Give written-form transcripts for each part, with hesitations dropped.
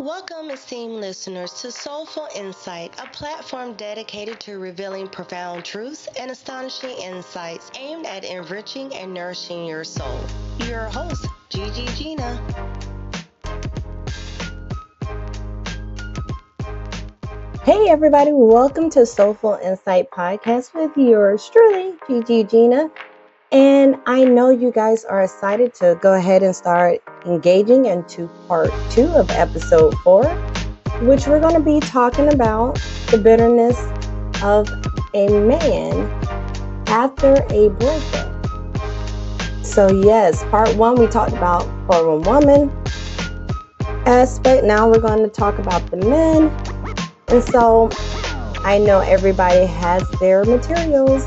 Welcome, esteemed listeners, to Soulful Insight, a platform dedicated to revealing profound truths and astonishing insights aimed at enriching and nourishing your soul. Your host, Gigi Gina. Hey everybody, welcome to Soulful Insight Podcast with yours truly, Gigi Gina. And I know you guys are excited to go ahead and start engaging into part 2 of episode 4, which we're going to be talking about the bitterness of a man after a breakup. So yes, part 1 we talked about for a woman aspect. Now we're going to talk about the men. And so I know everybody has their materials.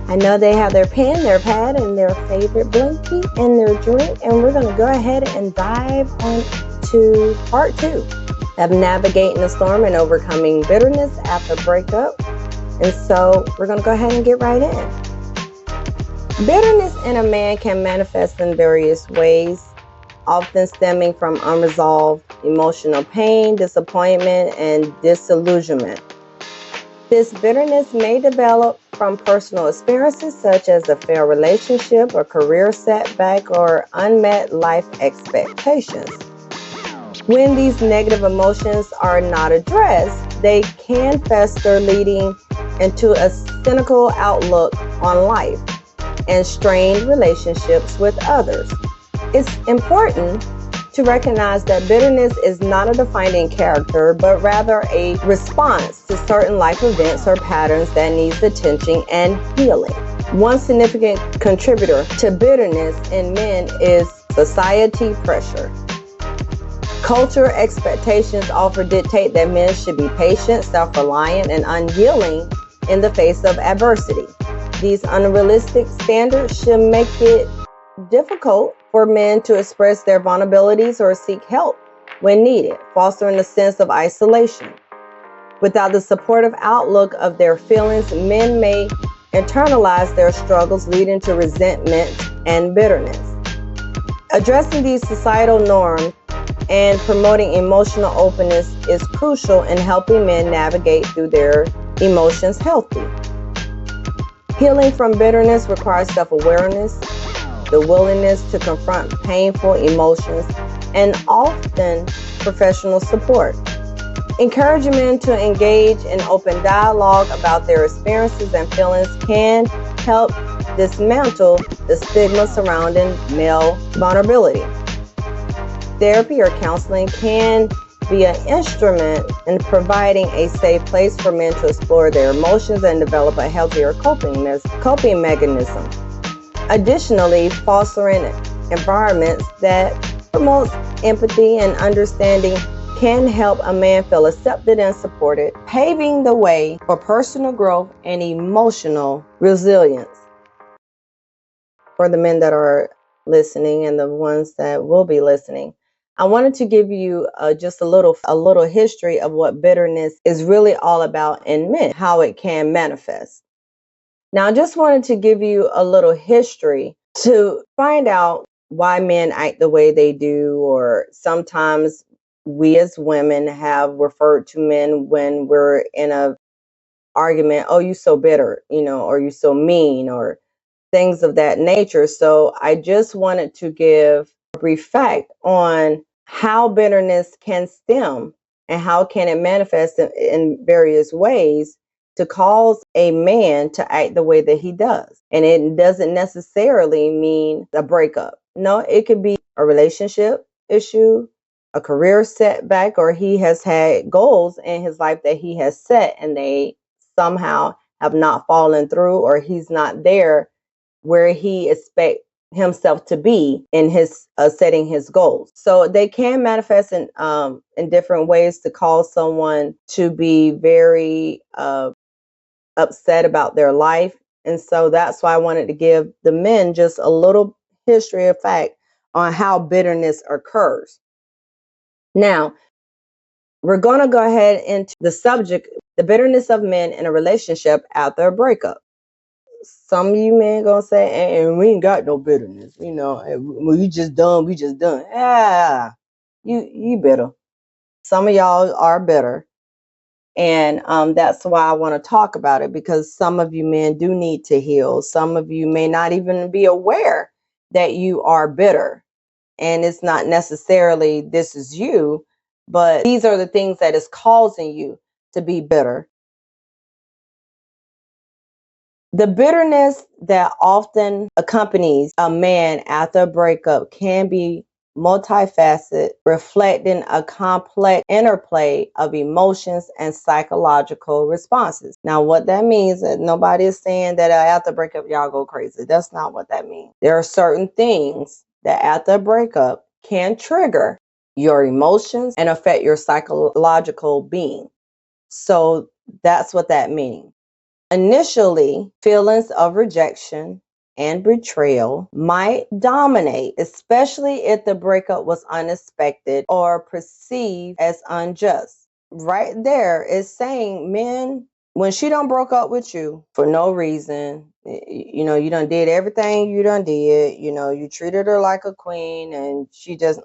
I know they have their pen, their pad, and their favorite blankie and their drink. And we're going to go ahead and dive on to part 2 of navigating the storm and overcoming bitterness after breakup. And so we're going to go ahead and get right in. Bitterness in a man can manifest in various ways, often stemming from unresolved emotional pain, disappointment, and disillusionment. This bitterness may develop from personal experiences such as a failed relationship, a career setback, or unmet life expectations. When these negative emotions are not addressed, they can fester, leading into a cynical outlook on life and strained relationships with others. It's important to recognize that bitterness is not a defining character, but rather a response to certain life events or patterns that needs attention and healing. One significant contributor to bitterness in men is society pressure. Culture expectations often dictate that men should be patient, self-reliant, and unyielding in the face of adversity. These unrealistic standards should make it difficult for men to express their vulnerabilities or seek help when needed, fostering a sense of isolation. Without the supportive outlook of their feelings, men may internalize their struggles, leading to resentment and bitterness. Addressing these societal norms and promoting emotional openness is crucial in helping men navigate through their emotions healthy. Healing from bitterness requires self-awareness, the willingness to confront painful emotions, and often professional support. Encouraging men to engage in open dialogue about their experiences and feelings can help dismantle the stigma surrounding male vulnerability. Therapy or counseling can be an instrument in providing a safe place for men to explore their emotions and develop a healthier coping mechanism. Additionally, fostering environments that promote empathy and understanding can help a man feel accepted and supported, paving the way for personal growth and emotional resilience. For the men that are listening and the ones that will be listening, I wanted to give you just a little history of what bitterness is really all about in men, how it can manifest. Now, I just wanted to give you a little history to find out why men act the way they do, or sometimes we as women have referred to men when we're in a argument, oh, you so bitter, or you so mean, or things of that nature. So I just wanted to give a brief fact on how bitterness can stem and how can it manifest in various ways to cause a man to act the way that he does. And it doesn't necessarily mean a breakup. No, it could be a relationship issue, a career setback, or he has had goals in his life that he has set and they somehow have not fallen through, or he's not there where he expects himself to be in his setting his goals. So they can manifest in different ways to cause someone to be very upset about their life. And so that's why I wanted to give the men just a little history of fact on how bitterness occurs. Now, we're going to go ahead into the subject, the bitterness of men in a relationship after a breakup. Some of you men gonna say, and we ain't got no bitterness, we just done. Yeah, you bitter. Some of y'all are bitter. And that's why I want to talk about it, because some of you men do need to heal. Some of you may not even be aware that you are bitter. And it's not necessarily this is you, but these are the things that is causing you to be bitter. The bitterness that often accompanies a man after a breakup can be multifaceted, reflecting a complex interplay of emotions and psychological responses. Now, what that means is nobody is saying that after a breakup, y'all go crazy. That's not what that means. There are certain things that after a breakup can trigger your emotions and affect your psychological being. So that's what that means. Initially, feelings of rejection and betrayal might dominate, especially if the breakup was unexpected or perceived as unjust. Right there is saying, men, when she done broke up with you for no reason, you done did everything you done did, you treated her like a queen and she just,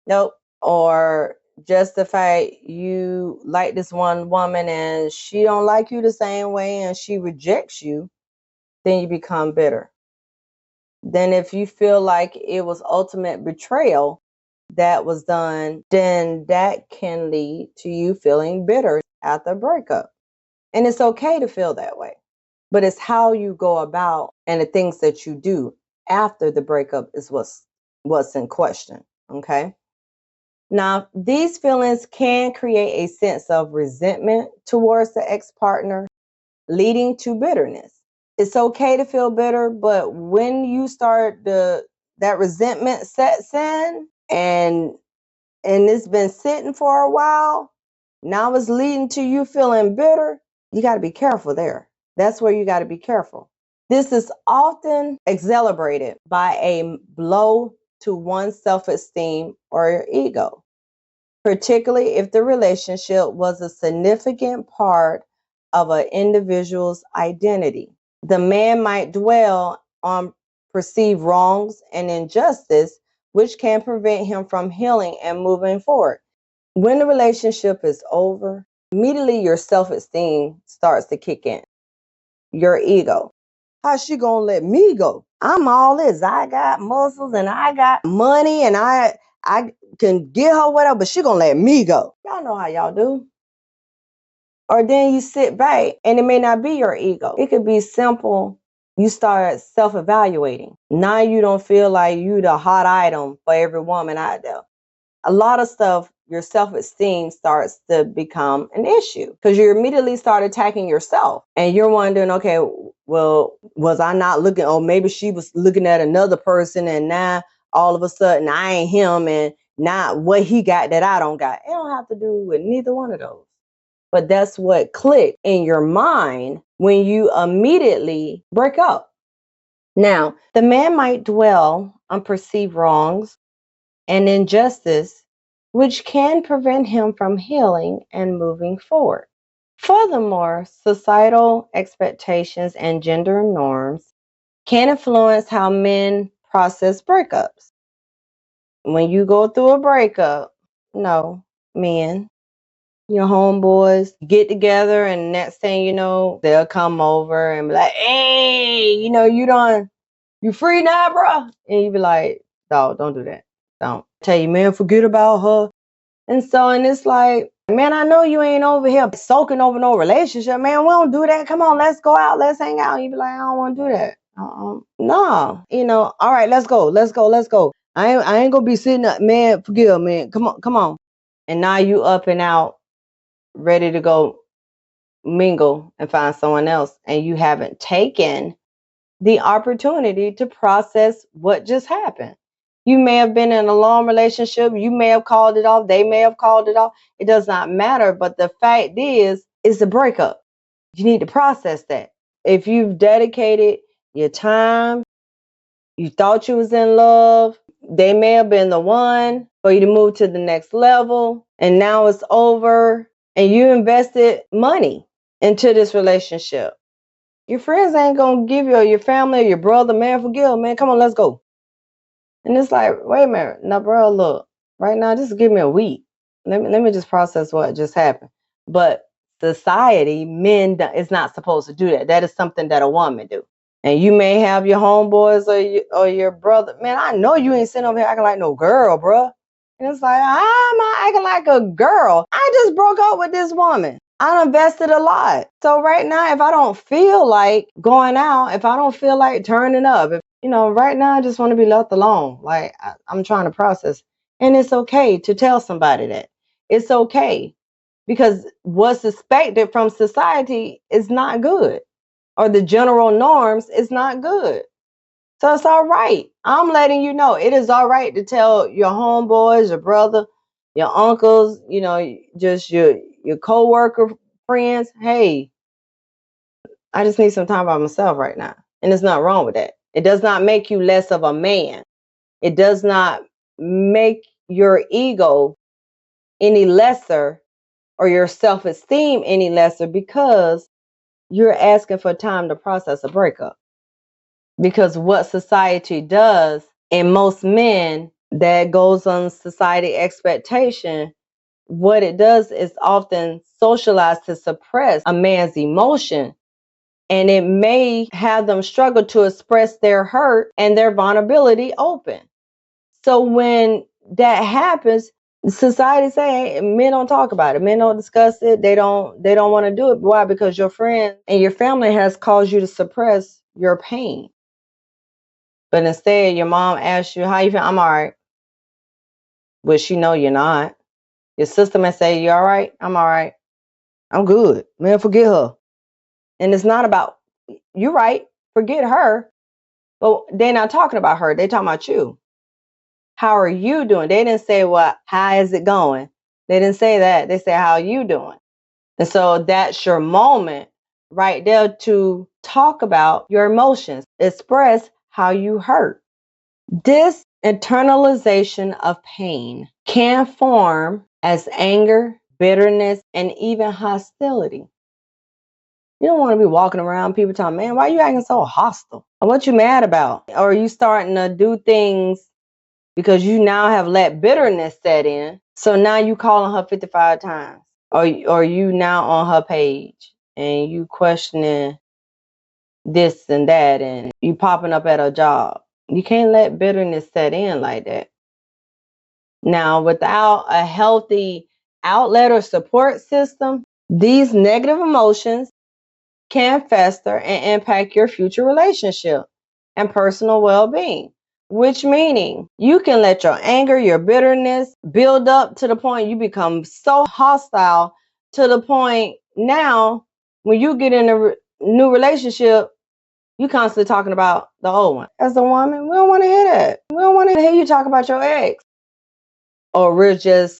nope. Or just the fact you like this one woman and she don't like you the same way and she rejects you, then you become bitter. Then if you feel like it was ultimate betrayal that was done, then that can lead to you feeling bitter after a breakup. And it's okay to feel that way, but it's how you go about and the things that you do after the breakup is what's in question. Okay. Now, these feelings can create a sense of resentment towards the ex-partner, leading to bitterness. It's okay to feel bitter, but when you start that resentment sets in and it's been sitting for a while, now it's leading to you feeling bitter, you got to be careful there. That's where you got to be careful. This is often accelerated by a blow to one's self-esteem or ego, particularly if the relationship was a significant part of an individual's identity. The man might dwell on perceived wrongs and injustice, which can prevent him from healing and moving forward. When the relationship is over, immediately your self-esteem starts to kick in. Your ego. How's she gonna let me go? I'm all this. I got muscles and I got money and I can get her whatever, but she gonna let me go. Y'all know how y'all do. Or then you sit back and it may not be your ego. It could be simple. You start self-evaluating. Now you don't feel like you the hot item for every woman out there. A lot of stuff, your self-esteem starts to become an issue because you immediately start attacking yourself and you're wondering, okay, well, was I not looking? Or maybe she was looking at another person and now all of a sudden I ain't him and not what he got that I don't got. It don't have to do with neither one of those. But that's what clicked in your mind when you immediately break up. Now, the man might dwell on perceived wrongs and injustice, which can prevent him from healing and moving forward. Furthermore, societal expectations and gender norms can influence how men process breakups. When you go through a breakup, no, men, your homeboys get together and next thing you know, they'll come over and be like, hey, you free now, bro? And you be like, dog, don't do that. Don't. Tell you, man, forget about her. And it's like, man, I know you ain't over here soaking over no relationship, man. We don't do that. Come on, let's go out, let's hang out. And you be like, I don't want to do that. No, all right, let's go, let's go, let's go. I ain't gonna be sitting up, man. Forgive, man. Come on, come on. And now you up and out, ready to go mingle and find someone else, and you haven't taken the opportunity to process what just happened. You may have been in a long relationship. You may have called it off. They may have called it off. It does not matter. But the fact is, it's a breakup. You need to process that. If you've dedicated your time, you thought you was in love, they may have been the one for you to move to the next level, and now it's over, and you invested money into this relationship. Your friends ain't gonna give you, or your family, or your brother, man, forgive, man, come on, let's go. And it's like, wait a minute, now, bro, look, right now, just give me a week. let me just process what just happened. But society, men, is not supposed to do that. That is something that a woman do. And you may have your homeboys or your brother. Man, I know you ain't sitting over here acting like no girl, bruh. And it's like, how am I acting like a girl? I just broke up with this woman. I invested a lot. So right now, if I don't feel like going out, if I don't feel like turning up, right now I just want to be left alone. Like I'm trying to process. And it's okay to tell somebody that. It's okay. Because what's expected from society is not good. Or the general norms is not good. So it's all right. I'm letting you know it is all right to tell your homeboys, your brother, your uncles, just your co-worker friends, hey, I just need some time by myself right now. And there's nothing wrong with that. It does not make you less of a man. It does not make your ego any lesser or your self-esteem any lesser because you're asking for time to process a breakup. Because what society does, and most men that goes on society expectation, what it does is often socialize to suppress a man's emotion. And it may have them struggle to express their hurt and their vulnerability open. So when that happens, society say, hey, men don't talk about it. Men don't discuss it. They don't want to do it. Why? Because your friends and your family has caused you to suppress your pain. But instead, your mom asks you, how you feel? I'm all right. But she know you're not. Your sister may say, you all right? I'm all right. I'm good. Man, forget her. And it's not about, you're right, forget her. But they're not talking about her. They're talking about you. How are you doing? They didn't say, well, how is it going? They didn't say that. They said, how are you doing? And so that's your moment right there to talk about your emotions. Express how you hurt. This internalization of pain can form as anger, bitterness, and even hostility. You don't want to be walking around people talking, man, why are you acting so hostile? Or what you mad about? Or are you starting to do things because you now have let bitterness set in? So now you calling her 55 times. Or you now on her page and you questioning this and that and you popping up at her job. You can't let bitterness set in like that. Now, without a healthy outlet or support system, these negative emotions can fester and impact your future relationship and personal well-being, which meaning you can let your anger, your bitterness build up to the point you become so hostile to the point now when you get in a new relationship, you constantly talking about the old one. As a woman, we don't want to hear that. We don't want to hear you talk about your ex. Or we're just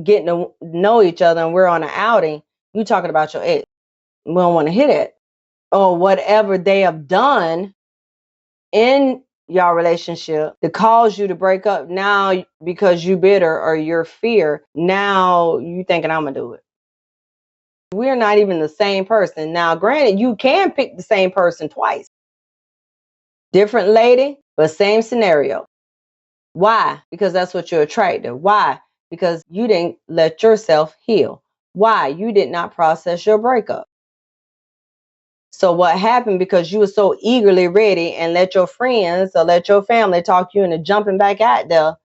getting to know each other and we're on an outing, you talking about your ex. We don't want to hear that. Or whatever they have done in your relationship to cause you to break up now because you bitter or your fear. Now you thinking I'm going to do it. We're not even the same person. Now, granted, you can pick the same person twice. Different lady, but same scenario. Why? Because that's what you're attracted to. Why? Because you didn't let yourself heal. Why? You did not process your breakup. So what happened because you were so eagerly ready and let your friends or let your family talk you into jumping back out there,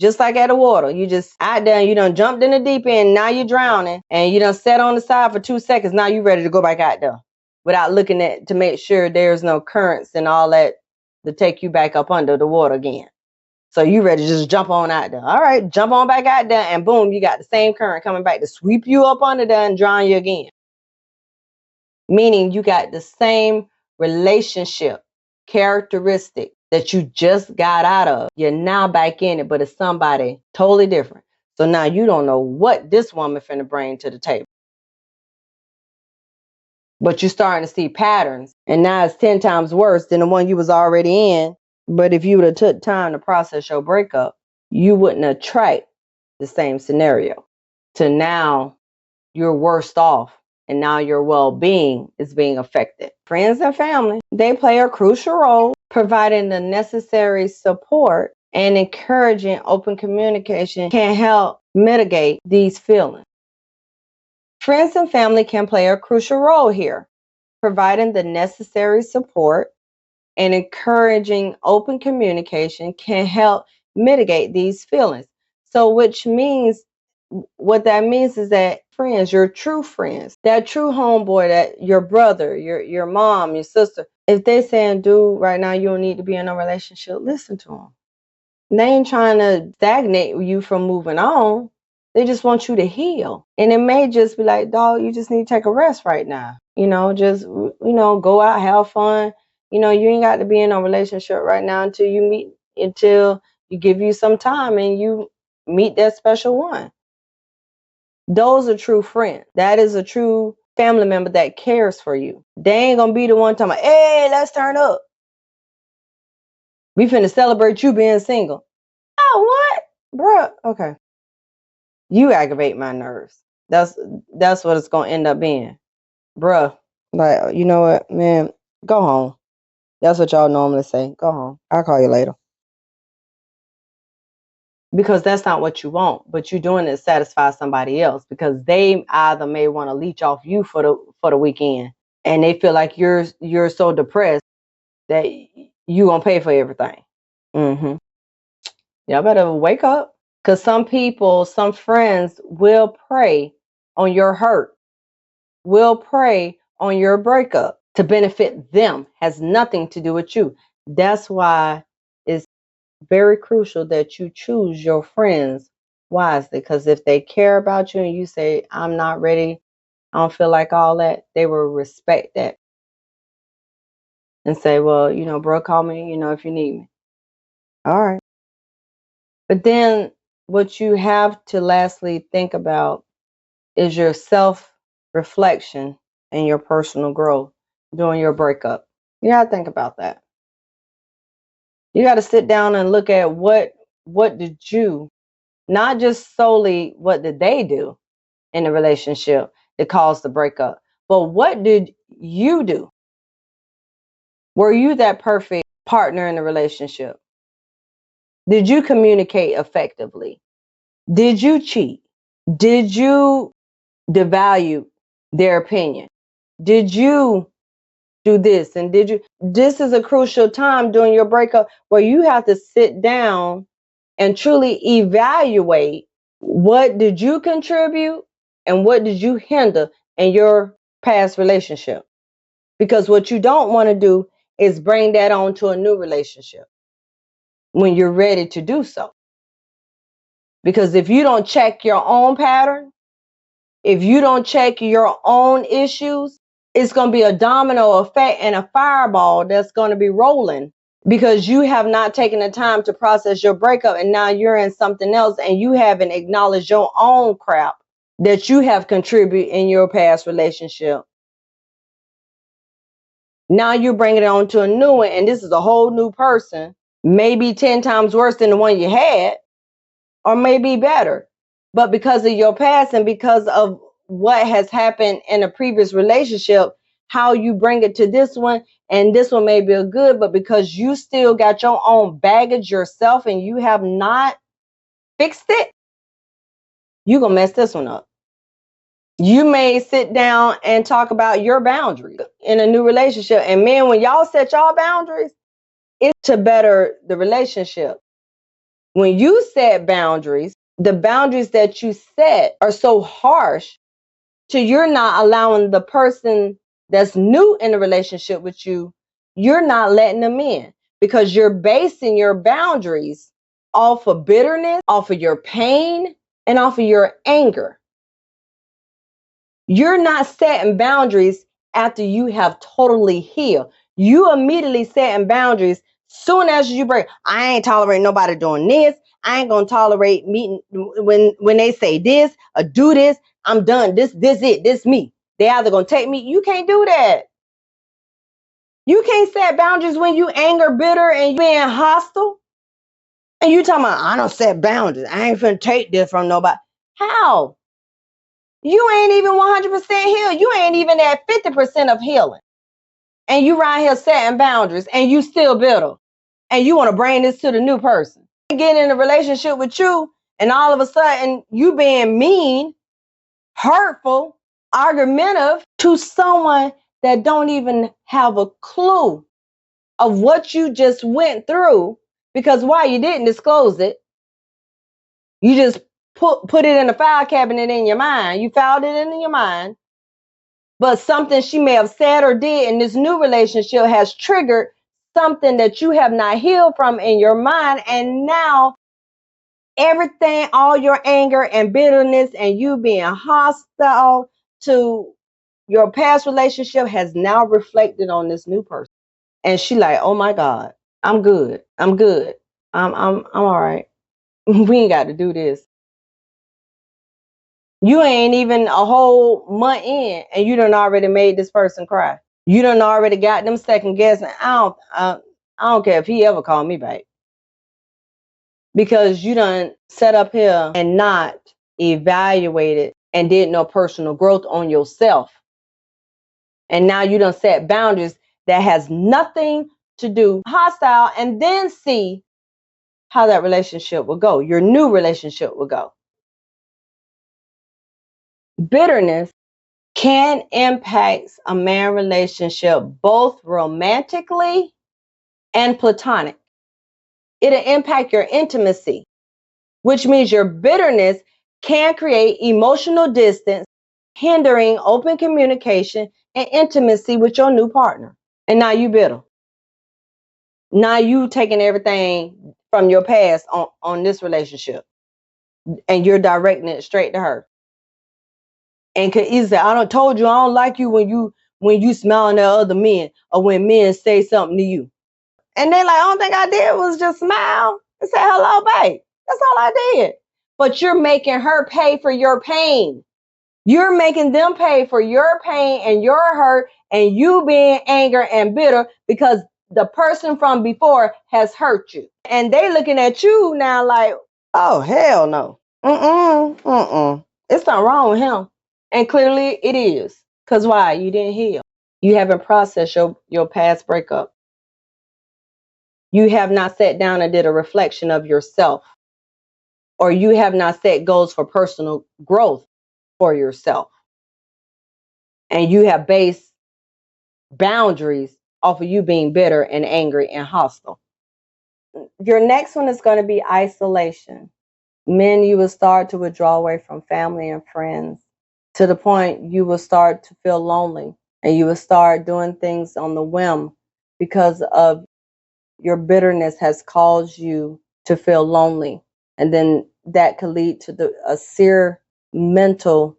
just like at the water. You just out there and you done jumped in the deep end. Now you're drowning and you done sat on the side for 2 seconds. Now you're ready to go back out there without looking at to make sure there's no currents and all that to take you back up under the water again. So you ready to just jump on out there. All right, jump on back out there and boom, you got the same current coming back to sweep you up under there and drown you again. Meaning you got the same relationship characteristic that you just got out of. You're now back in it, but it's somebody totally different. So now you don't know what this woman finna bring to the table. But you're starting to see patterns. And now it's 10 times worse than the one you was already in. But if you would have took time to process your breakup, you wouldn't attract the same scenario. To now you're worse off and now your well-being is being affected. Friends and family, they play a crucial role providing the necessary support and encouraging open communication can help mitigate these feelings. Friends and family can play a crucial role here, providing the necessary support and encouraging open communication can help mitigate these feelings. So, which means, what that means is that friends, your true friends, that true homeboy, that your brother, your mom, your sister, if they saying, dude, right now you don't need to be in a relationship, listen to them. They ain't trying to stagnate you from moving on. They just want you to heal. And it may just be like, dog, you just need to take a rest right now. Just, go out, have fun. You ain't got to be in a relationship right now until you give you some time and you meet that special one. Those are true friends. That is a true family member that cares for you. They ain't going to be the one talking about, hey, let's turn up. We finna celebrate you being single. Oh, what? Bruh, okay. You aggravate my nerves. That's what it's gonna end up being. Bruh. Like, you know what, man, go home. That's what y'all normally say. Go home. I'll call you later. Because that's not what you want, but you're doing it to satisfy somebody else because they either may want to leech off you for the weekend and they feel like you're so depressed that you gonna pay for everything. Y'all better wake up. Because some friends will prey on your hurt, will prey on your breakup to benefit them, has nothing to do with you. That's why it's very crucial that you choose your friends wisely. Because if they care about you and you say, I'm not ready, I don't feel like all that, they will respect that and say, well, bro, call me, if you need me. All right. But then what you have to lastly think about is your self-reflection and your personal growth during your breakup. You gotta think about that. You gotta sit down and look at what did you, not just solely what did they do in the relationship that caused the breakup, but what did you do? Were you that perfect partner in the relationship? Did you communicate effectively? Did you cheat? Did you devalue their opinion? Did you do this? And this is a crucial time during your breakup where you have to sit down and truly evaluate what did you contribute and what did you hinder in your past relationship. Because what you don't want to do is bring that on to a new relationship when you're ready to do so. Because if you don't check your own pattern, if you don't check your own issues, it's going to be a domino effect and a fireball that's going to be rolling because you have not taken the time to process your breakup and now you're in something else and you haven't acknowledged your own crap that you have contributed in your past relationship. Now you're bringing it on to a new one and this is a whole new person, maybe 10 times worse than the one you had or maybe better. But because of your past and because of what has happened in a previous relationship, how you bring it to this one, and this one may be a good, but because you still got your own baggage yourself and you have not fixed it, you're going to mess this one up. You may sit down and talk about your boundaries in a new relationship. And man, when y'all set y'all boundaries, it's to better the relationship. When you set boundaries, the boundaries that you set are so harsh to you're not allowing the person that's new in a relationship with you, you're not letting them in because you're basing your boundaries off of bitterness, off of your pain, and off of your anger. You're not setting boundaries after you have totally healed. You immediately setting boundaries soon as you break. I ain't tolerating nobody doing this. I ain't gonna tolerate meeting when they say this or do this. I'm done. This me. They either gonna take me. You can't do that. You can't set boundaries when you anger, bitter, and you being hostile. And you talking about I don't set boundaries. I ain't finna take this from nobody. How? You ain't even 100% healed. You ain't even at 50% of healing. And you right here setting boundaries and you still bitter. And you want to bring this to the new person. Get in a relationship with you And all of a sudden, you being mean, hurtful, argumentative to someone that don't even have a clue of what you just went through, because why? You didn't disclose it. You just put it in a file cabinet in your mind. You filed it in your mind. But something she may have said or did in this new relationship has triggered something that you have not healed from in your mind. And now everything, all your anger and bitterness and you being hostile to your past relationship has now reflected on this new person. And she like, oh my God, I'm good. I'm good. I'm all right. We ain't got to do this. You ain't even a whole month in and you done already made this person cry. You done already got them second guessing. I don't care if he ever called me back. Because you done set up here and not evaluated and did no personal growth on yourself. And now you done set boundaries that has nothing to do hostile, and then see how that relationship will go. Your new relationship will go. Bitterness can impact a man relationship both romantically and platonic. It'll impact your intimacy, which means your bitterness can create emotional distance, hindering open communication and intimacy with your new partner. And now you bitter. Now you taking everything from your past on this relationship and you're directing it straight to her. And could easily say, I done told you I don't like you when you smiling at other men or when men say something to you. And they like, only thing I did was just smile and say hello, babe. That's all I did. But you're making her pay for your pain. You're making them pay for your pain and your hurt and you being angry and bitter because the person from before has hurt you. And they looking at you now like, oh, hell no. It's not wrong with him. And clearly it is. Because why? You didn't heal. You haven't processed your past breakup. You have not sat down and did a reflection of yourself. Or you have not set goals for personal growth for yourself. And you have based boundaries off of you being bitter and angry and hostile. Your next one is going to be isolation. Men, you will start to withdraw away from family and friends to the point you will start to feel lonely and you will start doing things on the whim because of your bitterness has caused you to feel lonely. And then that could lead to a severe mental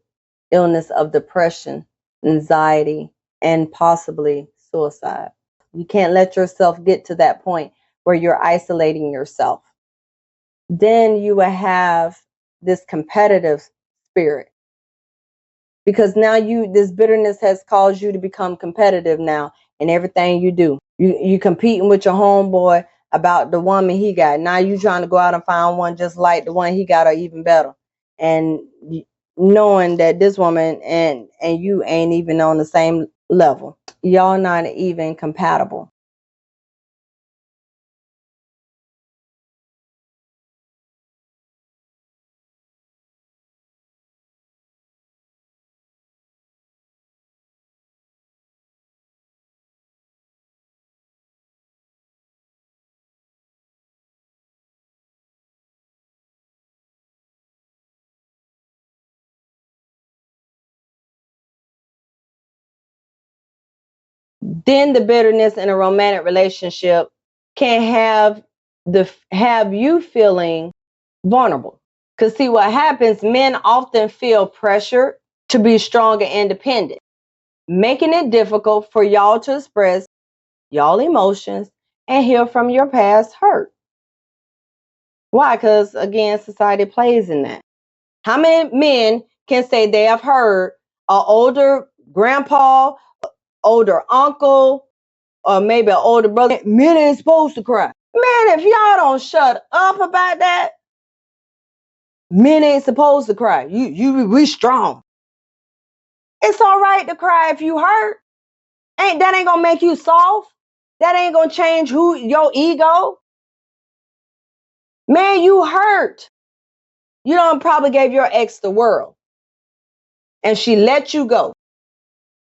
illness of depression, anxiety, and possibly suicide. You can't let yourself get to that point where you're isolating yourself. Then you will have this competitive spirit because now this bitterness has caused you to become competitive now in everything you do. You competing with your homeboy about the woman he got. Now you trying to go out and find one just like the one he got or even better. And knowing that this woman and you ain't even on the same level. Y'all not even compatible. Then the bitterness in a romantic relationship can have you feeling vulnerable. Because see what happens, men often feel pressured to be strong and independent, making it difficult for y'all to express y'all emotions and heal from your past hurt. Why? Because again, society plays in that. How many men can say they have heard an older grandpa, older uncle, or maybe an older brother? Men ain't supposed to cry. Man, if y'all don't shut up about that, men ain't supposed to cry. We strong. It's all right to cry if you hurt. Ain't gonna make you soft. That ain't gonna change your ego. Man, you hurt. You don't probably gave your ex the world and she let you go,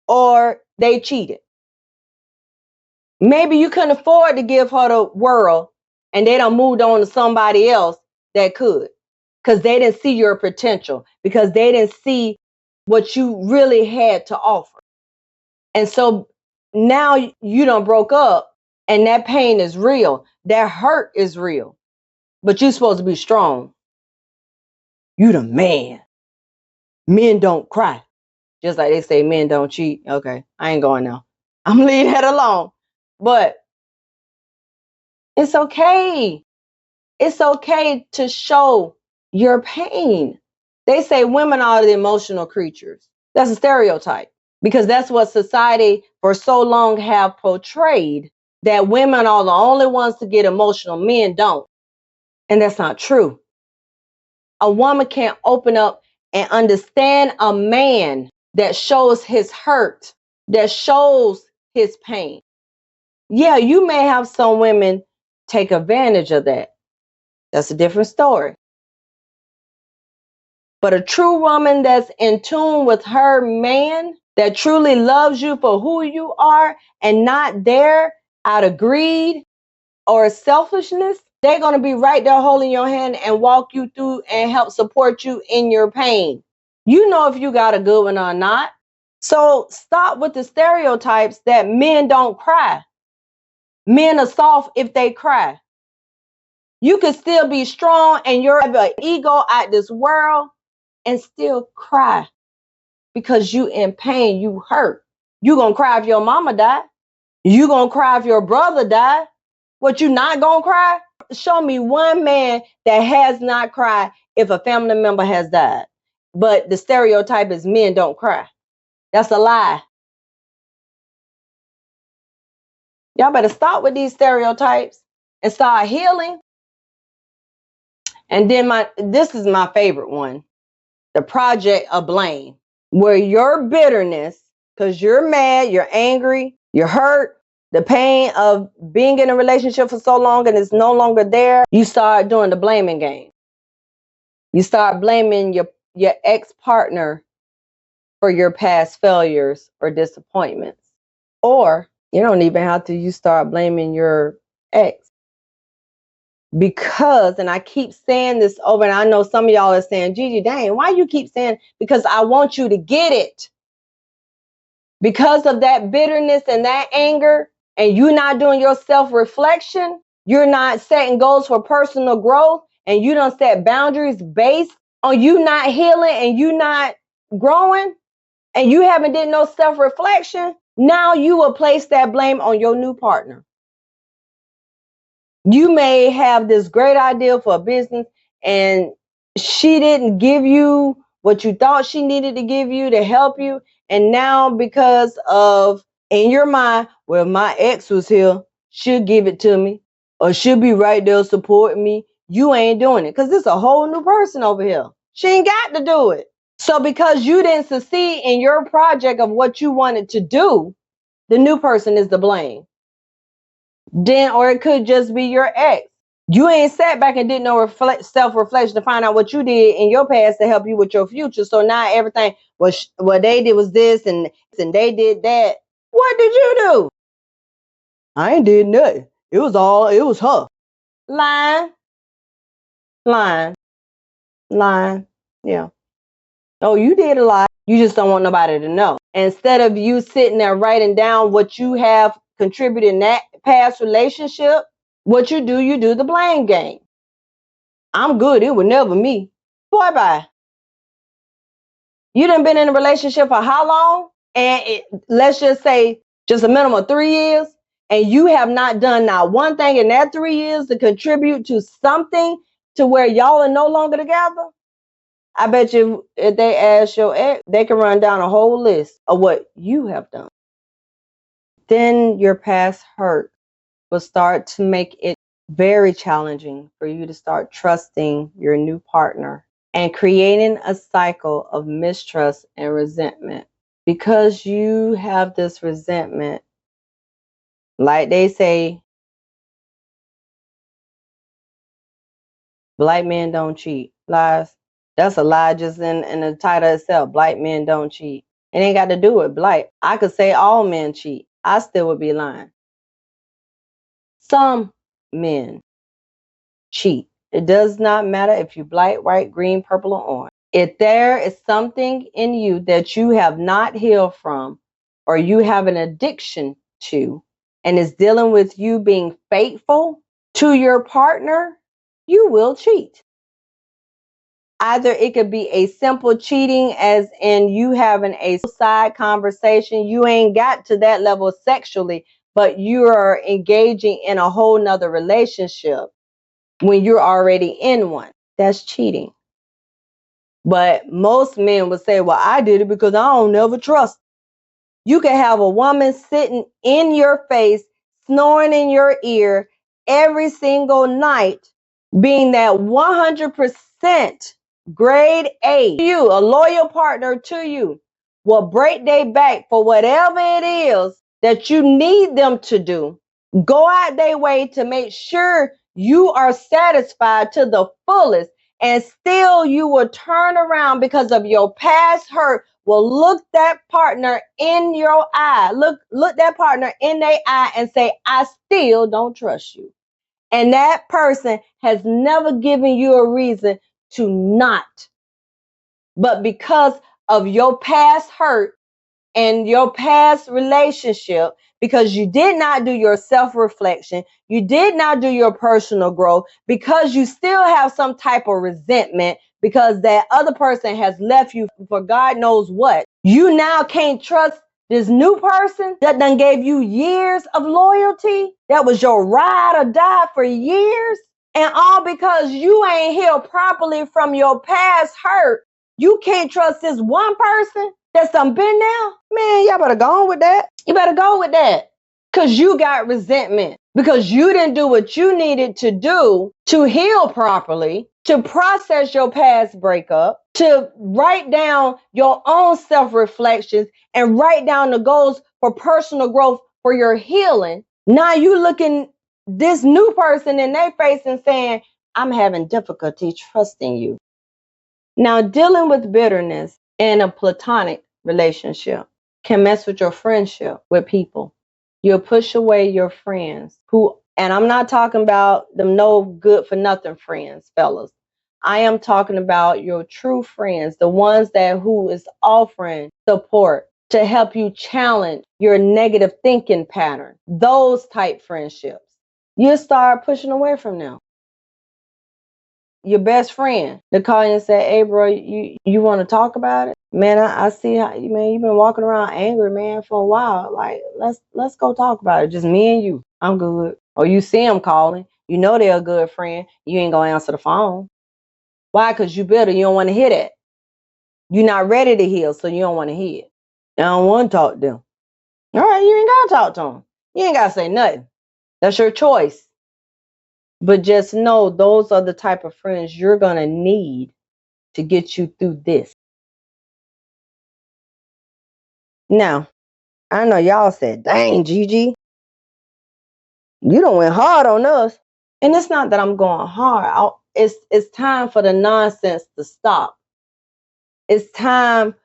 or they cheated. Maybe you couldn't afford to give her the world and they done moved on to somebody else that could, because they didn't see your potential, because they didn't see what you really had to offer. And so now you done broke up and that pain is real. That hurt is real. But you're supposed to be strong. You the man. Men don't cry. Just like they say men don't cheat. Okay, I ain't going now. I'm leaving that alone. But it's okay. It's okay to show your pain. They say women are the emotional creatures. That's a stereotype, because that's what society for so long have portrayed, that women are the only ones to get emotional, men don't. And that's not true. A woman can't open up and understand a man that shows his hurt, that shows his pain. Yeah, you may have some women take advantage of that. That's a different story. But a true woman that's in tune with her man, that truly loves you for who you are and not there out of greed or selfishness, they're going to be right there holding your hand and walk you through and help support you in your pain. You know if you got a good one or not. So stop with the stereotypes that men don't cry. Men are soft if they cry. You can still be strong and you're an ego out this world and still cry because you in pain, you hurt. You gonna cry if your mama died. You gonna cry if your brother died. What, you not gonna cry? Show me one man that has not cried if a family member has died. But the stereotype is men don't cry. That's a lie. Y'all better stop with these stereotypes and start healing. And then this is my favorite one, the project of blame, where your bitterness, because you're mad, you're angry, you're hurt, the pain of being in a relationship for so long and it's no longer there, you start doing the blaming game. You start blaming your ex-partner for your past failures or disappointments. Or you don't even have to, you start blaming your ex. Because, and I keep saying this over, and I know some of y'all are saying, Gigi, dang, why you keep saying? Because I want you to get it. Because of that bitterness and that anger, and you not doing your self-reflection, you're not setting goals for personal growth, and you don't set boundaries based on you not healing and you not growing, and you haven't did no self-reflection, now you will place that blame on your new partner. You may have this great idea for a business and she didn't give you what you thought she needed to give you to help you. And now because of, in your mind, well, my ex was here, she'll give it to me, or she'll be right there supporting me. You ain't doing it because there's a whole new person over here. She ain't got to do it. So because you didn't succeed in your project of what you wanted to do, the new person is to blame. Then, or it could just be your ex. You ain't sat back and did no self-reflection to find out what you did in your past to help you with your future. So now everything was what they did was this and they did that. What did you do? I ain't did nothing. It was her. Lying. Yeah. Oh, you did a lot. You just don't want nobody to know. Instead of you sitting there writing down what you have contributed in that past relationship, what you do the blame game. I'm good. It was never me. Boy, bye. You done been in a relationship for how long? And let's just say just a minimum of 3 years. And you have not done not one thing in that 3 years to contribute to something to where y'all are no longer together. I bet you if they ask your ex, they can run down a whole list of what you have done. Then your past hurt will start to make it very challenging for you to start trusting your new partner and creating a cycle of mistrust and resentment. Because you have this resentment, like they say, black men don't cheat. Lies. That's a lie just in the title itself. Black men don't cheat. It ain't got to do with black. I could say all men cheat. I still would be lying. Some men cheat. It does not matter if you black, white, green, purple, or orange. If there is something in you that you have not healed from, or you have an addiction to, and is dealing with you being faithful to your partner, you will cheat. Either it could be a simple cheating, as in you having a side conversation. You ain't got to that level sexually, but you are engaging in a whole nother relationship when you're already in one. That's cheating. But most men would say, well, I did it because I don't never trust. You can have a woman sitting in your face, snoring in your ear every single night, being that 100% grade A, you, a loyal partner to you, will break their back for whatever it is that you need them to do. Go out their way to make sure you are satisfied to the fullest, and still you will turn around because of your past hurt. Will look that partner in your eye, look that partner in their eye and say, I still don't trust you. And that person has never given you a reason to not. But because of your past hurt and your past relationship, because you did not do your self-reflection, you did not do your personal growth, because you still have some type of resentment because that other person has left you for God knows what, you now can't trust this new person that done gave you years of loyalty, that was your ride or die for years, and all because you ain't healed properly from your past hurt. You can't trust this one person that's done been there. Man, y'all better go on with that. You better go with that. Because you got resentment. Because you didn't do what you needed to do to heal properly, to process your past breakup, to write down your own self-reflections and write down the goals for personal growth for your healing. Now you looking this new person in their face and saying, I'm having difficulty trusting you. Now, dealing with bitterness in a platonic relationship can mess with your friendship with people. You'll push away your friends who, and I'm not talking about them no good for nothing friends, fellas. I am talking about your true friends, the ones that who is offering support to help you challenge your negative thinking pattern. Those type friendships. You start pushing away from them. Your best friend to call you and say, hey bro, you want to talk about it? Man, I see how you, man, you've been walking around angry, man, for a while. Like, let's go talk about it. Just me and you. I'm good. Or you see them calling, you know they're a good friend, you ain't gonna answer the phone. Why? Because you bitter. You don't want to hear that. You're not ready to heal, so you don't want to hear it. I don't want to talk to them. All right, you ain't gotta talk to them. You ain't gotta say nothing. That's your choice. But just know those are the type of friends you're gonna need to get you through this. Now, I know y'all said, dang, Gigi, you done went hard on us. And it's not that I'm going hard. It's time for the nonsense to stop. It's time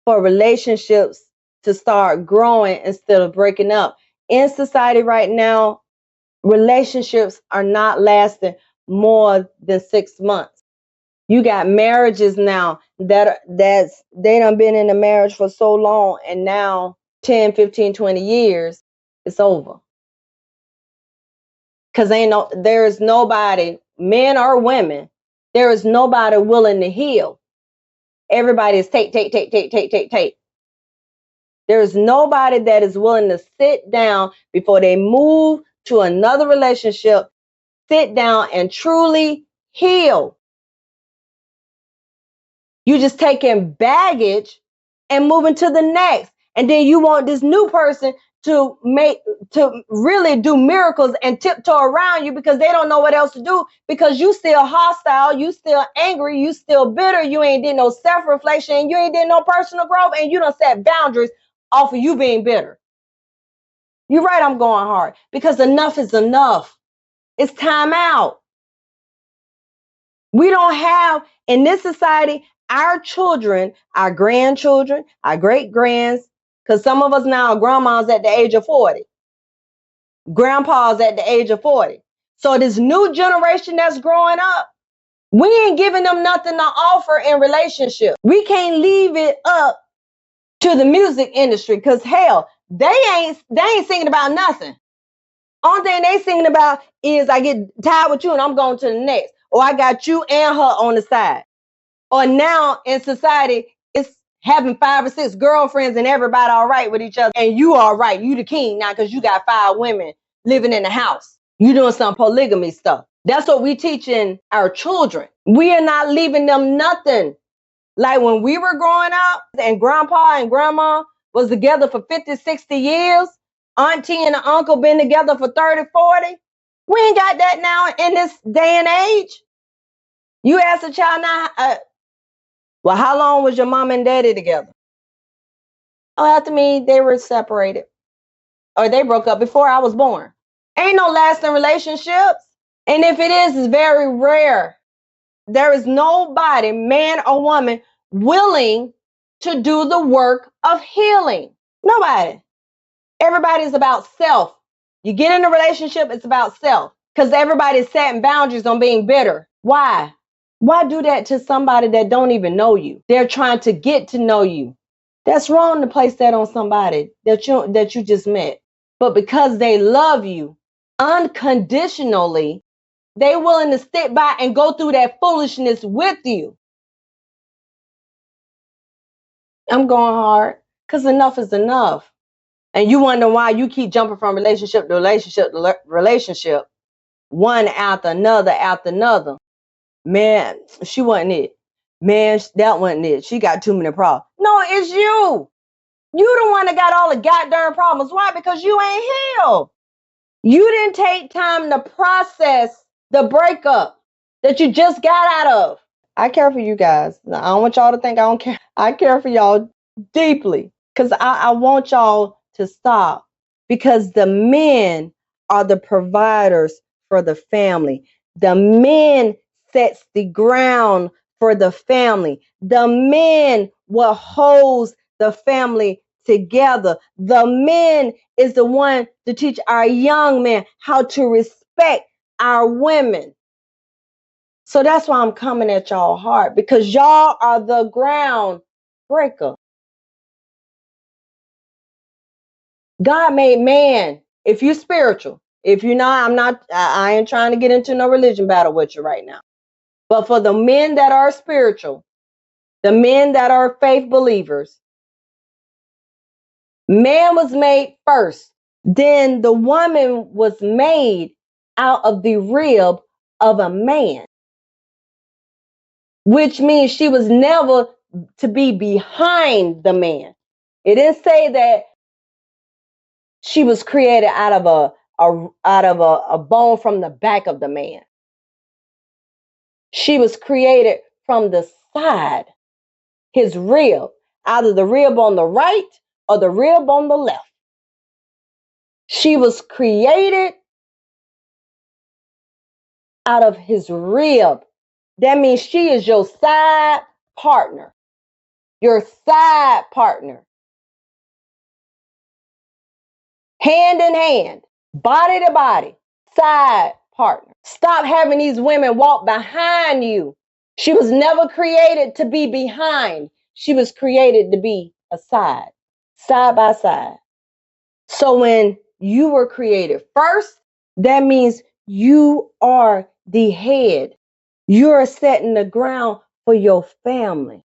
for relationships to start growing instead of breaking up. In society right now, relationships are not lasting more than 6 months. You got marriages now that's they done been in a marriage for so long, and now 10, 15, 20 years, it's over. Because there is nobody, men or women, there is nobody willing to heal. Everybody is take, take, take, take, take, take, take. There is nobody that is willing to sit down before they move to another relationship, sit down and truly heal. You just taking baggage and moving to the next. And then you want this new person to really do miracles and tiptoe around you because they don't know what else to do, because you still hostile, you still angry, you still bitter, you ain't did no self-reflection, you ain't did no personal growth, and you don't set boundaries off of you being bitter. You're right, I'm going hard because enough is enough. It's time out. We don't have, in this society, our children, our grandchildren, our great-grands, because some of us now are grandmas at the age of 40, grandpas at the age of 40. So this new generation that's growing up, we ain't giving them nothing to offer in relationship. We can't leave it up to the music industry, because hell, they ain't singing about nothing. Only thing they singing about is I get tired with you and I'm going to the next. Or I got you and her on the side. Or now in society, it's having 5 or 6 girlfriends and everybody all right with each other. And you all right. You the king now because you got 5 women living in the house. You doing some polygamy stuff. That's what we teaching our children. We are not leaving them nothing. Like when we were growing up and grandpa and grandma was together for 50, 60 years, auntie and uncle been together for 30, 40. We ain't got that now in this day and age. You ask a child now, well, how long was your mom and daddy together? Oh, after me, they were separated. Or they broke up before I was born. Ain't no lasting relationships. And if it is, it's very rare. There is nobody, man or woman, willing to do the work of healing. Nobody. Everybody's about self. You get in a relationship, it's about self. Because everybody's setting boundaries on being bitter. Why? Why do that to somebody that don't even know you? They're trying to get to know you. That's wrong to place that on somebody that you just met. But because they love you unconditionally, they're willing to stick by and go through that foolishness with you. I'm going hard because enough is enough. And you wonder why you keep jumping from relationship to relationship to relationship, one after another after another. Man, she wasn't it. Man, that wasn't it. She got too many problems. No, it's you. You the one that got all the goddamn problems. Why? Because you ain't healed. You didn't take time to process the breakup that you just got out of. I care for you guys. I don't want y'all to think I don't care. I care for y'all deeply because I want y'all to stop, because the men are the providers for the family. The men sets the ground for the family. The men will hold the family together. The men is the one to teach our young men how to respect our women. So that's why I'm coming at y'all hard, because y'all are the ground breaker. God made man. If you're spiritual, if you're not, I ain't trying to get into no religion battle with you right now. But for the men that are spiritual, the men that are faith believers, man was made first. Then the woman was made out of the rib of a man, which means she was never to be behind the man. It didn't say that she was created out of a bone from the back of the man. She was created from the side, his rib, either the rib on the right or the rib on the left. She was created out of his rib. That means she is your side partner. Your side partner. Hand in hand, body to body, side partner. Stop having these women walk behind you. She was never created to be behind. She was created to be a side by side. So when you were created first, that means you are the head. You are setting the ground for your family.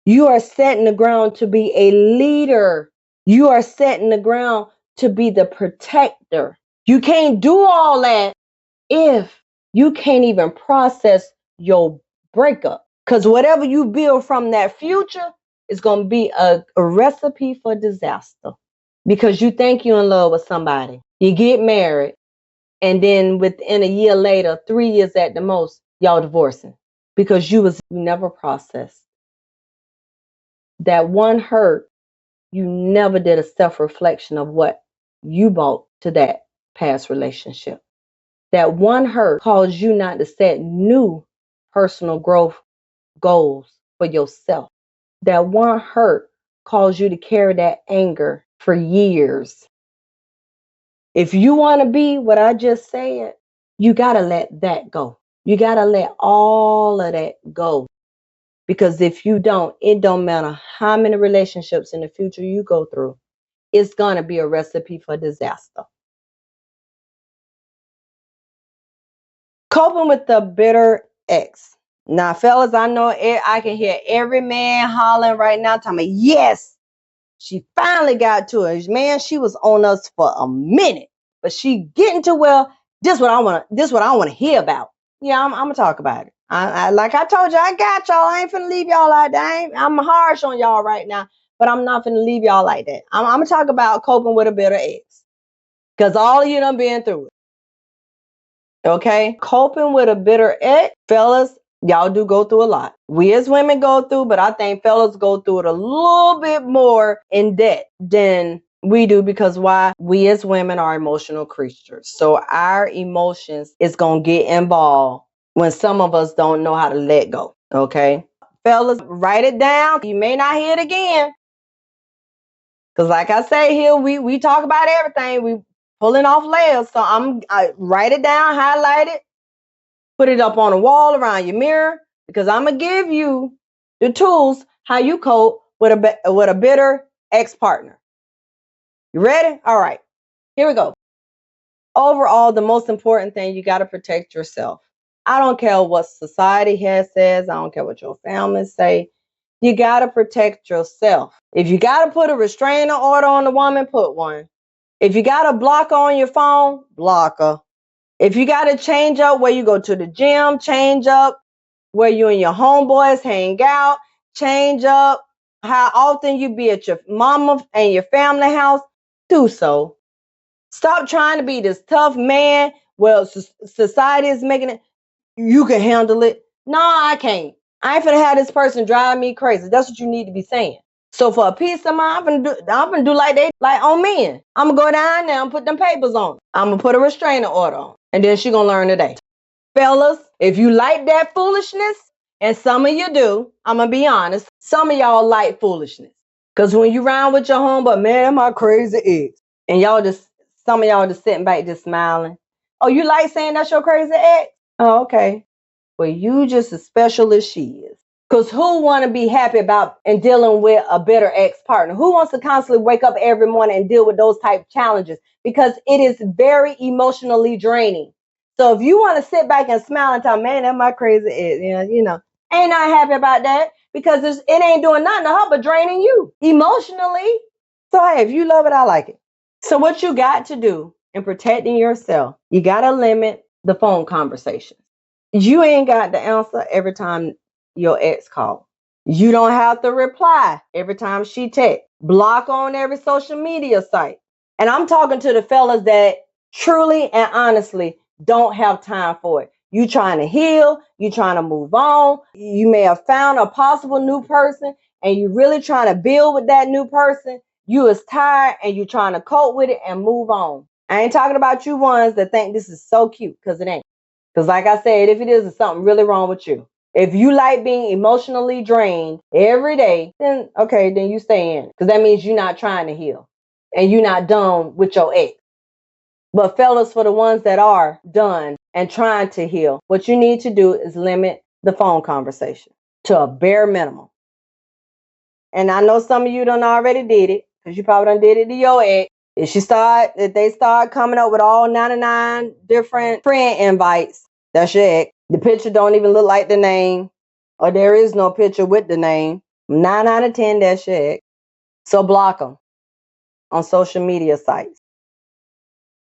You are setting the ground to be a leader. You are setting the ground to be the protector. You can't do all that if you can't even process your breakup. Because whatever you build from that future is going to be a recipe for disaster. Because you think you're in love with somebody. You get married, and then within a year later, 3 years at the most, y'all divorcing. Because you never processed. That one hurt, you never did a self-reflection of what you brought to that past relationship. That one hurt caused you not to set new personal growth goals for yourself. That one hurt caused you to carry that anger for years. If you want to be what I just said, you got to let that go. You got to let all of that go. Because if you don't, it don't matter how many relationships in the future you go through, it's going to be a recipe for disaster. Coping with the bitter ex. Now, fellas, I know I can hear every man hollering right now, telling me, yes, she finally got to it. Man, she was on us for a minute, but she getting to, well, this what I want to hear about. Yeah, I'm gonna talk about it. Like I told you, I got y'all. I ain't finna leave y'all like that. I'm harsh on y'all right now, but I'm not finna leave y'all like that. I'm gonna talk about coping with a bitter ex, because all of you done been through it. Okay, coping with a bitter ex, fellas, y'all do go through a lot. We as women go through, but I think fellas go through it a little bit more in depth than we do, because why? We as women are emotional creatures. So our emotions is going to get involved when some of us don't know how to let go. Okay, fellas, write it down. You may not hear it again. Because like I say here, we talk about everything. We pulling off layers. So I write it down, highlight it, put it up on the wall around your mirror, because I'm going to give you the tools how you cope with a bitter ex-partner. You ready? All right, here we go. Overall, the most important thing, you got to protect yourself. I don't care what society says. I don't care what your family say. You got to protect yourself. If you got to put a restraining order on the woman, put one. If you got a blocker on your phone, block her. If you got to change up where you go to the gym, change up where you and your homeboys hang out, change up how often you be at your mama and your family house, do so. Stop trying to be this tough man. Well, society is making it, you can handle it. No, I can't. I ain't finna have this person drive me crazy. That's what you need to be saying. So for a piece of mind, I'm gonna do like they like on men. I'm gonna go down there and put them papers on. I'm gonna put a restraining order on. And then she gonna learn today. Fellas, if you like that foolishness, and some of you do, I'm gonna be honest, some of y'all like foolishness. Cause when you round with your homeboy, man, my crazy ex. And some of y'all just sitting back, just smiling. Oh, you like saying that's your crazy ex? Oh, okay. Well, you just as special as she is. Because who want to be happy about and dealing with a bitter ex-partner? Who wants to constantly wake up every morning and deal with those type of challenges? Because it is very emotionally draining. So if you want to sit back and smile and tell, man, that's my crazy ex, ain't not happy about that, because it ain't doing nothing to her but draining you emotionally. So hey, if you love it, I like it. So what you got to do in protecting yourself, you got to limit the phone conversation. You ain't got the answer every time your ex calls. You don't have to reply every time she texts. Block on every social media site. And I'm talking to the fellas that truly and honestly don't have time for it. You trying to heal, you trying to move on. You may have found a possible new person and you really trying to build with that new person. You is tired and you trying to cope with it and move on. I ain't talking about you ones that think this is so cute, because it ain't. Because like I said, if it is, it's something really wrong with you. If you like being emotionally drained every day, then okay, then you stay in. Because that means you're not trying to heal. And you're not done with your ex. But fellas, for the ones that are done and trying to heal, what you need to do is limit the phone conversation to a bare minimum. And I know some of you done already did it, because you probably done did it to your ex. If they start coming up with all 99 different friend invites, that's your ex. The picture don't even look like the name, or there is no picture with the name. 9 out of 10, that's your ex. So block them on social media sites.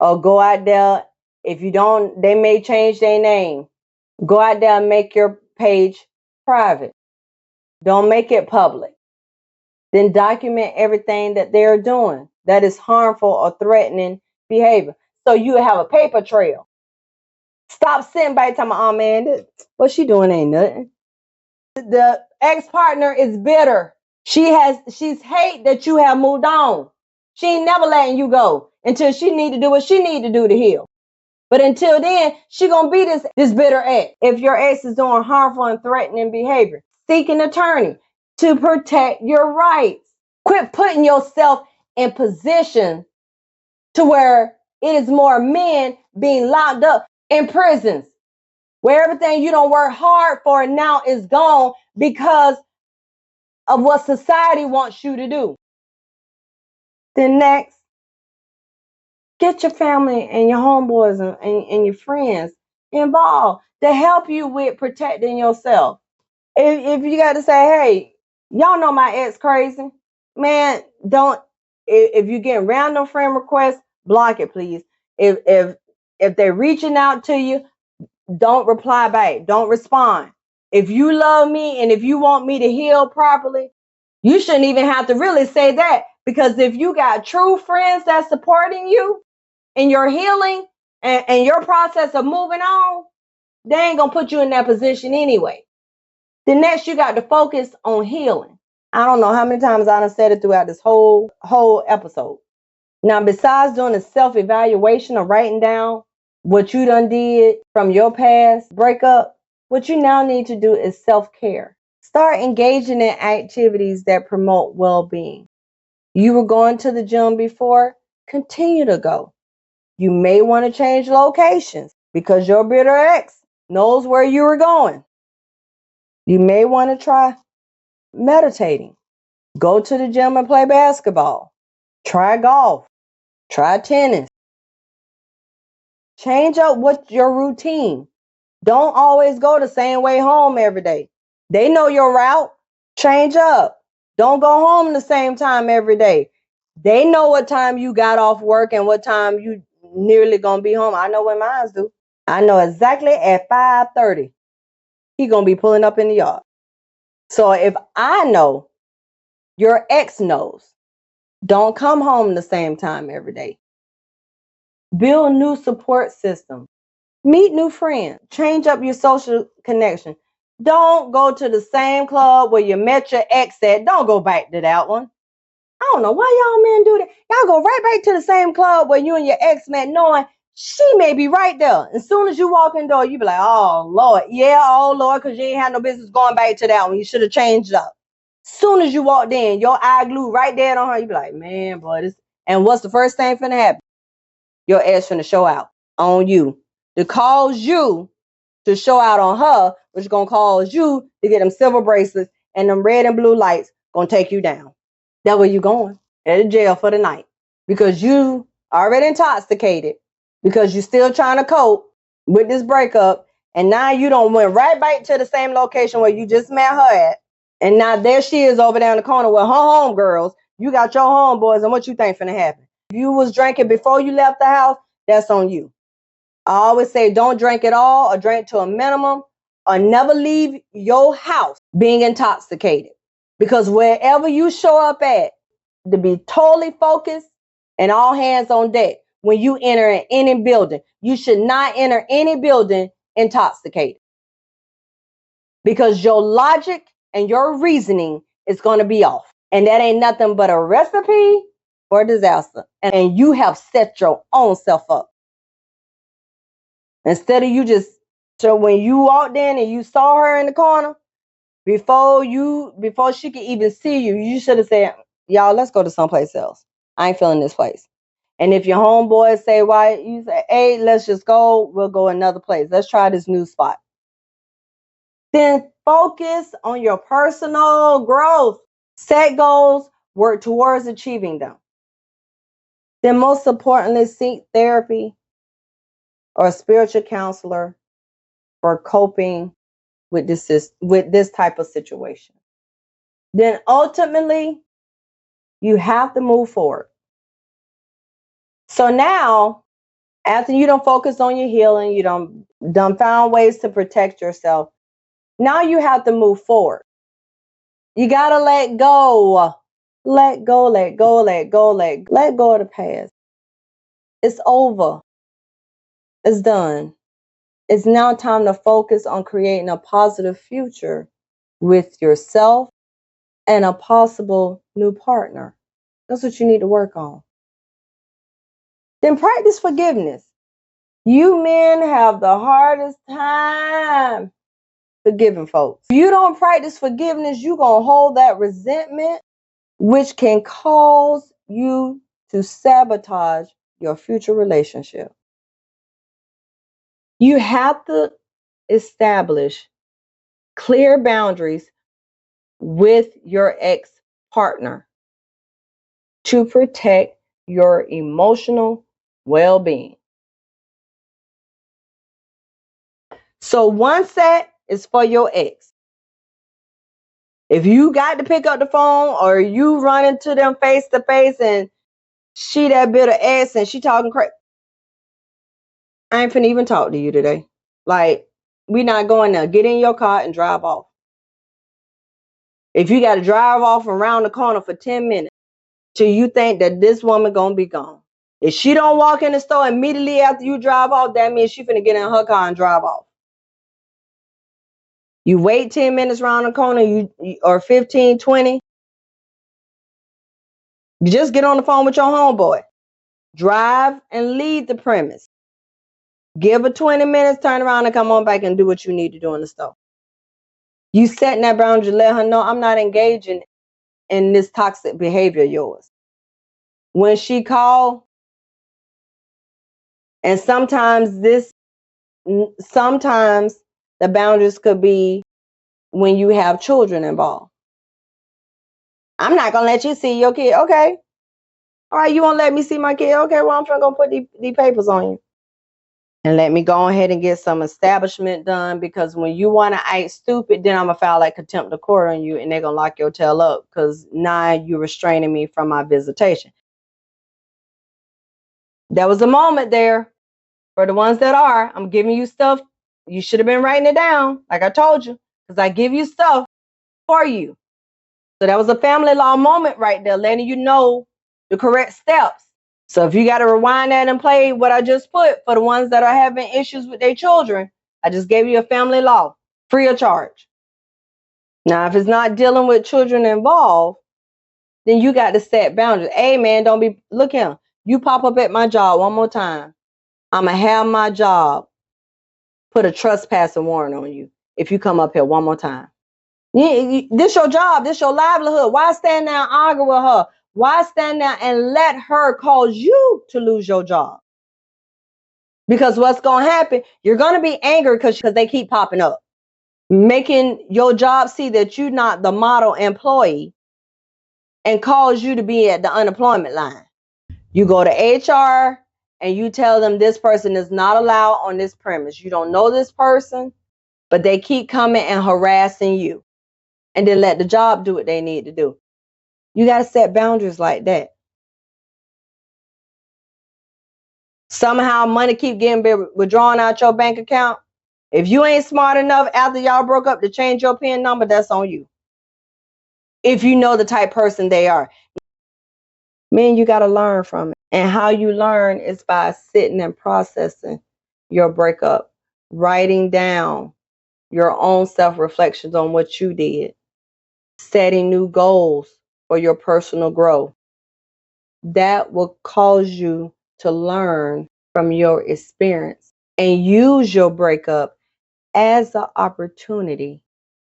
Or go out there, if you don't, they may change their name. Go out there and make your page private. Don't make it public. Then document everything that they're doing that is harmful or threatening behavior. So you have a paper trail. Stop sitting back telling me, oh man, what she doing ain't nothing. The ex-partner is bitter. She's hate that you have moved on. She ain't never letting you go until she need to do what she need to do to heal. But until then, she gonna be this bitter ex. If your ex is doing harmful and threatening behavior, seek an attorney to protect your rights. Quit putting yourself in position to where it is more men being locked up in prisons, where everything you don't work hard for now is gone because of what society wants you to do. Then next, get your family and your homeboys and your friends involved to help you with protecting yourself. If you got to say, hey, y'all know my ex crazy, man, don't. If you're getting random friend requests, block it, please. If they're reaching out to you, don't reply back. Don't respond. If you love me and if you want me to heal properly, you shouldn't even have to really say that, because if you got true friends that's supporting you in your healing and your process of moving on, they ain't gonna put you in that position anyway. The next, you got to focus on healing. I don't know how many times I done said it throughout this whole episode. Now, besides doing a self-evaluation or writing down what you done did from your past breakup, what you now need to do is self-care. Start engaging in activities that promote well-being. You were going to the gym before, continue to go. You may want to change locations because your bitter ex knows where you were going. You may want to try meditating. Go to the gym and play basketball. Try golf. Try tennis. Change up what's your routine. Don't always go the same way home every day. They know your route. Change up. Don't go home the same time every day. They know what time you got off work and what time you nearly gonna be home. I know when mine do. I know exactly at 5:30 he gonna be pulling up in the yard. So if I know, your ex knows. Don't come home the same time every day. Build new support systems. Meet new friends. Change up your social connection. Don't go to the same club where you met your ex at. Don't go back to that one. I don't know why y'all men do that. Y'all go right back to the same club where you and your ex met, knowing she may be right there. As soon as you walk in the door, you be like, oh, Lord. Yeah, oh, Lord, because you ain't had no business going back to that one. You should have changed up. Soon as you walked in, your eye glued right there on her. You be like, man, boy, this. And what's the first thing finna happen? Your ass finna show out on you. To cause you to show out on her, which is gonna cause you to get them silver bracelets and them red and blue lights gonna take you down. That way you going at the jail for the night. Because you already intoxicated, because you still trying to cope with this breakup, and now you don't went right back to the same location where you just met her at. And now there she is over there in the corner with her homegirls. You got your homeboys, and what you think finna happen? If you was drinking before you left the house, that's on you. I always say don't drink at all, or drink to a minimum, or never leave your house being intoxicated. Because wherever you show up at, to be totally focused and all hands on deck when you enter in any building. You should not enter any building intoxicated, because your logic and your reasoning is going to be off. And that ain't nothing but a recipe for disaster. And you have set your own self up. Instead of you just, so when you walked in and you saw her in the corner, before she could even see you, you should have said, y'all, let's go to someplace else. I ain't feeling this place. And if your homeboys say why, you say, hey, let's just go. We'll go another place. Let's try this new spot. Then focus on your personal growth. Set goals, work towards achieving them. Then most importantly, seek therapy or a spiritual counselor for coping with this type of situation. Then ultimately, you have to move forward. So now, after you don't focus on your healing, you done found ways to protect yourself. Now you have to move forward. You gotta let go. Let go, let go, let go, let go of the past. It's over. It's done. It's now time to focus on creating a positive future with yourself and a possible new partner. That's what you need to work on. Then practice forgiveness. You men have the hardest time forgiving folks. If you don't practice forgiveness, you're going to hold that resentment, which can cause you to sabotage your future relationship. You have to establish clear boundaries with your ex-partner to protect your emotional well-being. So one set is for your ex. If you got to pick up the phone or you run into them face to face and she that bitter ex and she talking crazy, I ain't finna even talk to you today. Like, we not going there. Get in your car and drive off. If you got to drive off around the corner for 10 minutes till you think that this woman gonna be gone. If she don't walk in the store immediately after you drive off, that means she finna get in her car and drive off. You wait 10 minutes around the corner, or 15, 20. You just get on the phone with your homeboy. Drive and leave the premise. Give her 20 minutes, turn around and come on back and do what you need to do in the store. You setting that boundary, let her know I'm not engaging in this toxic behavior of yours. When she call, and sometimes the boundaries could be when you have children involved. I'm not gonna let you see your kid. Okay. All right, you won't let me see my kid. Okay, well, I'm trying to put these papers on you. And let me go ahead and get some establishment done, because when you want to act stupid, then I'm going to file like contempt of court on you and they're going to lock your tail up because now you're restraining me from my visitation. There was a moment there for the ones that are. I'm giving you stuff. You should have been writing it down like I told you, because I give you stuff for you. So that was a family law moment right there, letting you know the correct steps. So if you got to rewind that and play what I just put for the ones that are having issues with their children, I just gave you a family law, free of charge. Now, if it's not dealing with children involved, then you got to set boundaries. Hey, man, don't be, look here. You pop up at my job one more time, I'm going to have my job put a trespassing warrant on you if you come up here one more time. This your job. This your livelihood. Why stand there and argue with her? Why stand there and let her cause you to lose your job? Because what's going to happen, you're going to be angry because they keep popping up, making your job see that you're not the model employee and cause you to be at the unemployment line. You go to HR and you tell them this person is not allowed on this premise. You don't know this person, but they keep coming and harassing you. And then let the job do what they need to do. You got to set boundaries like that. Somehow money keep getting withdrawn out your bank account. If you ain't smart enough after y'all broke up to change your PIN number, that's on you. If you know the type person they are. Man, you got to learn from it. And how you learn is by sitting and processing your breakup, writing down your own self-reflections on what you did, setting new goals for your personal growth. That will cause you to learn from your experience and use your breakup as an opportunity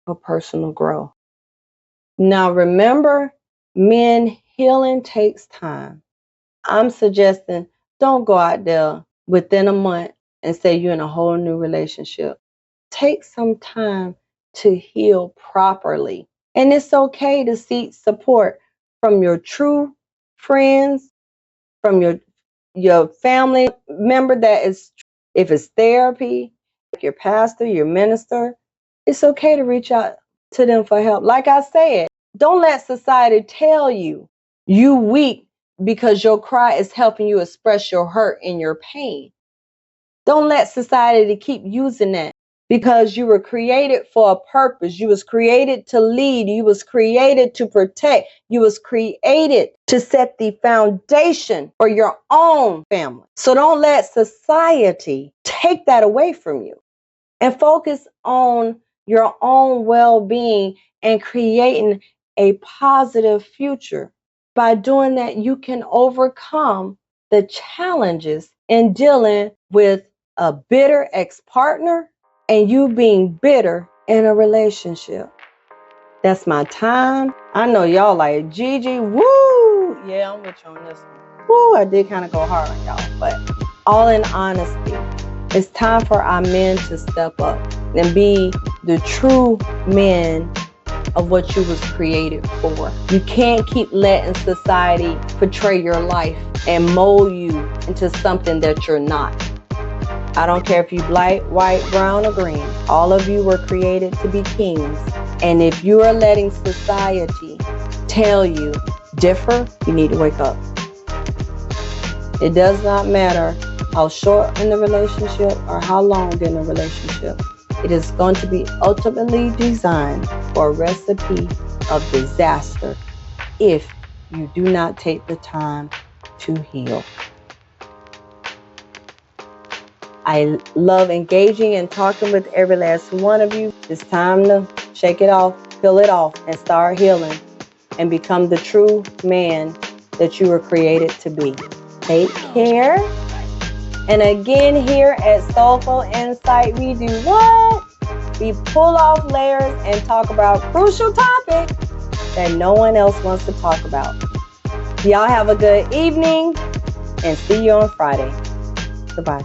for personal growth. Now, remember, men, healing takes time. I'm suggesting don't go out there within a month and say you're in a whole new relationship. Take some time to heal properly. And it's okay to seek support from your true friends, from your family member that is, if it's therapy, your pastor, your minister, it's okay to reach out to them for help. Like I said, don't let society tell you weak because your cry is helping you express your hurt and your pain. Don't let society keep using that, because you were created for a purpose. You was created to lead. You was created to protect. You was created to set the foundation for your own family. So don't let society take that away from you, and focus on your own well-being and creating a positive future. By doing that, you can overcome the challenges in dealing with a bitter ex-partner and you being bitter in a relationship. That's my time. I know y'all like, Gigi, woo! Yeah, I'm with you on this one. Woo, I did kind of go hard on y'all. But all in honesty, it's time for our men to step up and be the true men of what you was created for. You can't keep letting society portray your life and mold you into something that you're not. I don't care if you black, white, brown, or green. All of you were created to be kings. And if you are letting society tell you differ, you need to wake up. It does not matter how short in the relationship or how long in the relationship. It is going to be ultimately designed for a recipe of disaster if you do not take the time to heal. I love engaging and talking with every last one of you. It's time to shake it off, peel it off, and start healing and become the true man that you were created to be. Take care. And again, here at Soulful Insight, we do what? We pull off layers and talk about crucial topics that no one else wants to talk about. Y'all have a good evening and see you on Friday. Goodbye.